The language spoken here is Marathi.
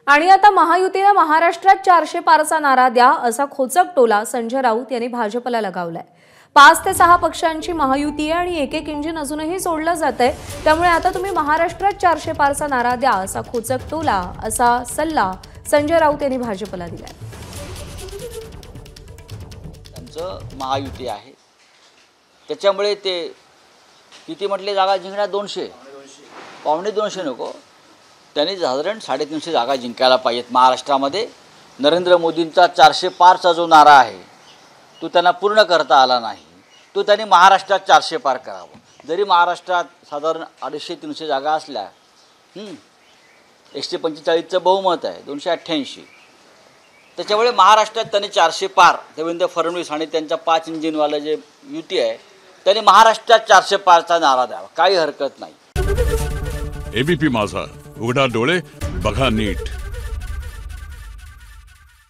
आणि आता महायुतीने महाराष्ट्रात 400 पारचा नारा द्या असा खोचक टोला संजय राऊत यांनी भाजपला लगावलाय। 5 ते 6 पक्षांची महायुती आहे आणि एक इंजिन अजूनही सोडलं जातंय। त्यामुळे आता तुम्ही महाराष्ट्रात 400 पारचा नारा द्या असा खोचक टोला असा सल्ला संजय राऊत यांनी भाजपला दिलाय। त्यांचं महायुती आहे त्याच्यामुळे ते किती म्हटले जागा जिंकणार 200 पावणे 200 नको त्यांनी साधारण 350 जागा जिंकायला पाहिजेत महाराष्ट्रामध्ये। नरेंद्र मोदींचा 400 पारचा जो नारा आहे तो त्यांना पूर्ण करता आला नाही, तो त्यांनी महाराष्ट्रात 400 पार करावा। जरी महाराष्ट्रात साधारण 250-300 जागा असल्या 145चं बहुमत आहे 288, त्याच्यामुळे महाराष्ट्रात त्यांनी 400 पार देवेंद्र फडणवीस आणि त्यांच्या 5 इंजिनवालं जे युती आहे त्यांनी महाराष्ट्रात 400 पारचा नारा द्यावा, काही हरकत नाही। एबीपी माझा, उघडा डोळे बघा नीट।